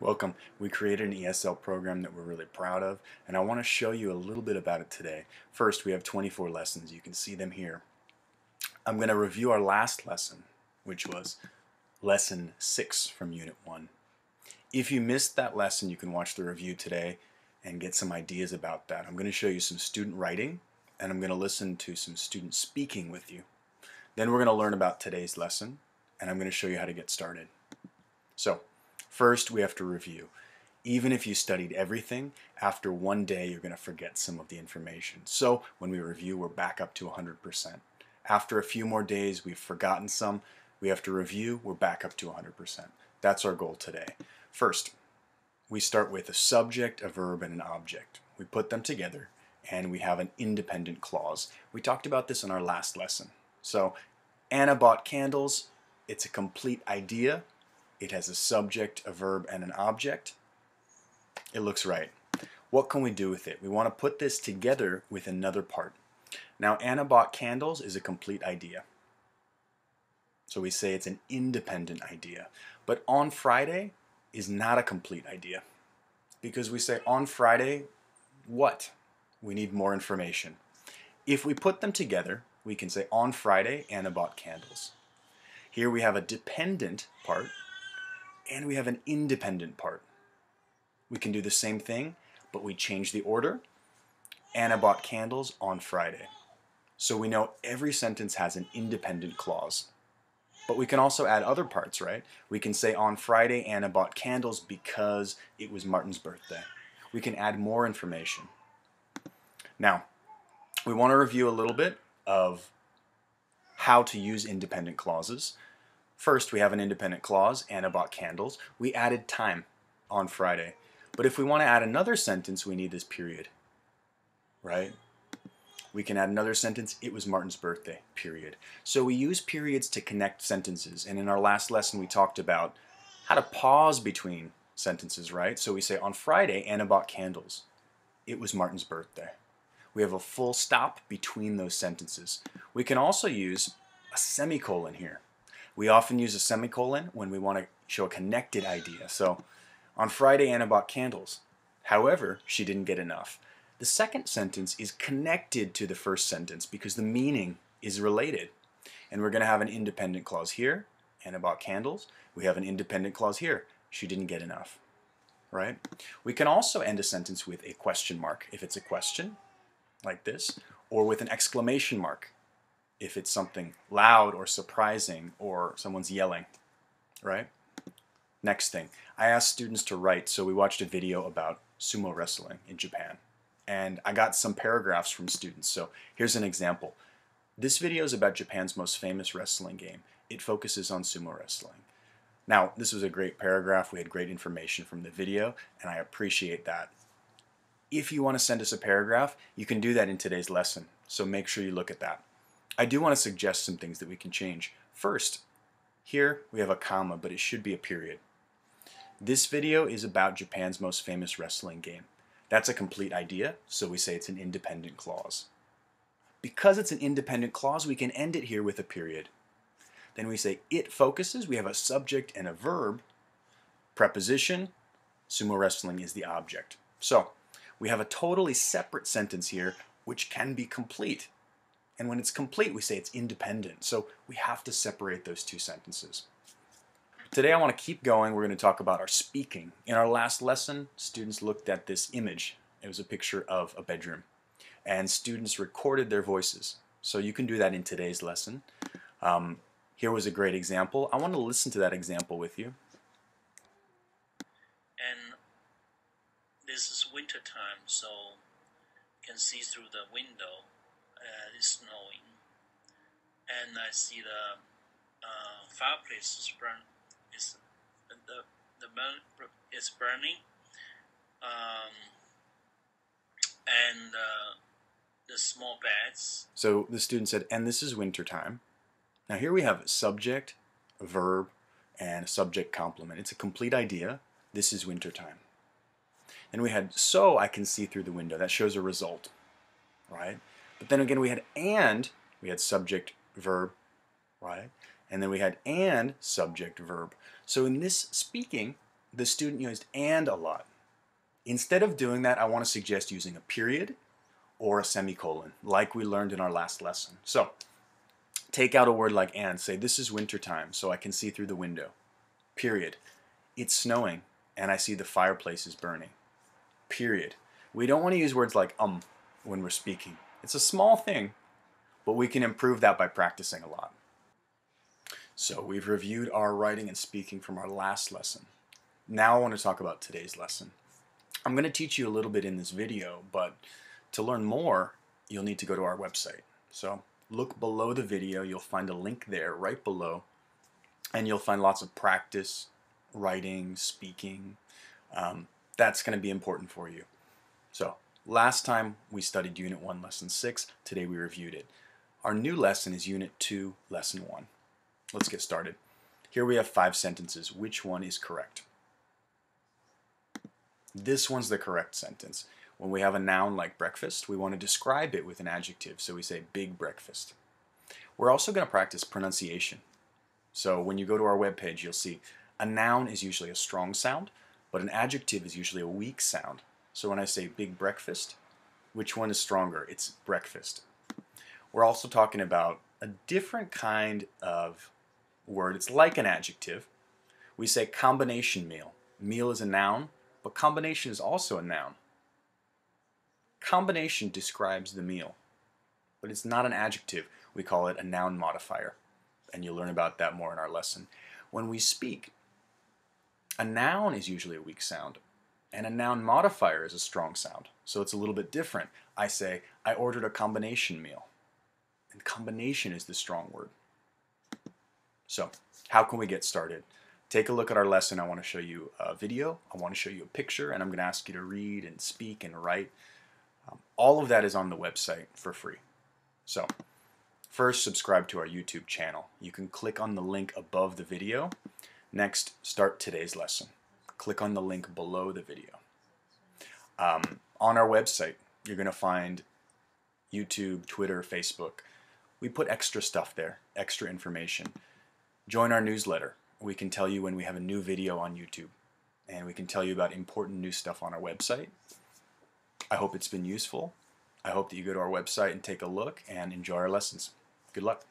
Welcome. We created an ESL program that we're really proud of, and I want to show you a little bit about it today. First, we have 24 lessons. You can see them here. I'm going to review our last lesson, which was lesson 6 from Unit 1. If you missed that lesson, you can watch the review today and get some ideas about that. I'm going to show you some student writing, and I'm going to listen to some student speaking with you. Then we're going to learn about today's lesson, and I'm going to show you how to get started. So, first, we have to review. Even if you studied everything, after one day you're going to forget some of the information. So when we review, we're back up to 100%. After a few more days, we've forgotten some. We have to review, we're back up to 100%. That's our goal today. First, we start with a subject, a verb, and an object. We put them together, and we have an independent clause. We talked about this in our last lesson. So, Anna bought candles. It's a complete idea. It has a subject, a verb, and an object. It looks right. What can we do with it? We want to put this together with another part. Now, Anna bought candles is a complete idea. So we say it's an independent idea. But on Friday is not a complete idea. Because we say on Friday, what? We need more information. If we put them together, we can say on Friday, Anna bought candles. Here we have a dependent part, and we have an independent part. We can do the same thing, but we change the order. Anna bought candles on Friday. So we know every sentence has an independent clause. But we can also add other parts, right? We can say on Friday, Anna bought candles because it was Martin's birthday. We can add more information. Now, we want to review a little bit of how to use independent clauses. First, we have an independent clause, Anna bought candles. We added time on Friday. But if we want to add another sentence, we need this period, right? We can add another sentence, it was Martin's birthday, period. So we use periods to connect sentences. And in our last lesson, we talked about how to pause between sentences, right? So we say, on Friday, Anna bought candles. It was Martin's birthday. We have a full stop between those sentences. We can also use a semicolon here. We often use a semicolon when we want to show a connected idea. So, on Friday, Anna bought candles. However, she didn't get enough. The second sentence is connected to the first sentence because the meaning is related. And we're going to have an independent clause here, Anna bought candles. We have an independent clause here, she didn't get enough. Right? We can also end a sentence with a question mark if it's a question, like this, or with an exclamation mark if it's something loud or surprising or someone's yelling, right? Next thing, I asked students to write, so we watched a video about sumo wrestling in Japan. And I got some paragraphs from students, so here's an example. This video is about Japan's most famous wrestling game. It focuses on sumo wrestling. Now, this was a great paragraph. We had great information from the video, and I appreciate that. If you want to send us a paragraph, you can do that in today's lesson, so make sure you look at that. I do want to suggest some things that we can change. First, here we have a comma, but it should be a period. This video is about Japan's most famous wrestling game. That's a complete idea, so we say it's an independent clause. Because it's an independent clause, we can end it here with a period. Then we say it focuses, we have a subject and a verb, preposition, sumo wrestling is the object. So, we have a totally separate sentence here, which can be complete. And when it's complete, we say it's independent. So we have to separate those two sentences. Today I want to keep going. We're going to talk about our speaking. In our last lesson, students looked at this image. It was a picture of a bedroom. And students recorded their voices. So you can do that in today's lesson. Here was a great example. I want to listen to that example with you. And this is winter time, so you can see through the window. It's snowing, and I see the fireplace is it's burning, and the small beds. So the student said, and this is winter time. Now here we have a subject, a verb, and a subject complement. It's a complete idea. This is winter time. And we had, so I can see through the window. That shows a result, right? But then again, we had subject, verb, right? And then we had and subject, verb. So in this speaking, the student used and a lot. Instead of doing that, I want to suggest using a period or a semicolon, like we learned in our last lesson. So, take out a word like and, say this is winter time, so I can see through the window. Period. It's snowing, and I see the fireplace is burning. Period. We don't want to use words like when we're speaking. It's a small thing, but we can improve that by practicing a lot. So we've reviewed our writing and speaking from our last lesson. Now I want to talk about today's lesson. I'm going to teach you a little bit in this video, but to learn more, you'll need to go to our website. So look below the video, you'll find a link there right below, and you'll find lots of practice, writing, speaking. That's going to be important for you. So last time we studied Unit 1, Lesson 6. Today we reviewed it. Our new lesson is Unit 2, Lesson 1. Let's get started. Here we have 5 sentences. Which one is correct? This one's the correct sentence. When we have a noun like breakfast, we want to describe it with an adjective, so we say big breakfast. We're also going to practice pronunciation. So when you go to our webpage, you'll see a noun is usually a strong sound, but an adjective is usually a weak sound. So when I say big breakfast, which one is stronger? It's breakfast. We're also talking about a different kind of word. It's like an adjective. We say combination meal. Meal is a noun, but combination is also a noun. Combination describes the meal, but it's not an adjective. We call it a noun modifier, and you'll learn about that more in our lesson. When we speak, a noun is usually a weak sound, and a noun modifier is a strong sound, so it's a little bit different. I say, I ordered a combination meal, and combination is the strong word. So, how can we get started? Take a look at our lesson. I want to show you a video, I want to show you a picture, and I'm going to ask you to read and speak and write. All of that is on the website for free. So, first, subscribe to our YouTube channel. You can click on the link above the video. Next, start today's lesson. Click on the link below the video. On our website, you're going to find YouTube, Twitter, Facebook. We put extra stuff there, extra information. Join our newsletter. We can tell you when we have a new video on YouTube, and we can tell you about important new stuff on our website. I hope it's been useful. I hope that you go to our website and take a look and enjoy our lessons. Good luck.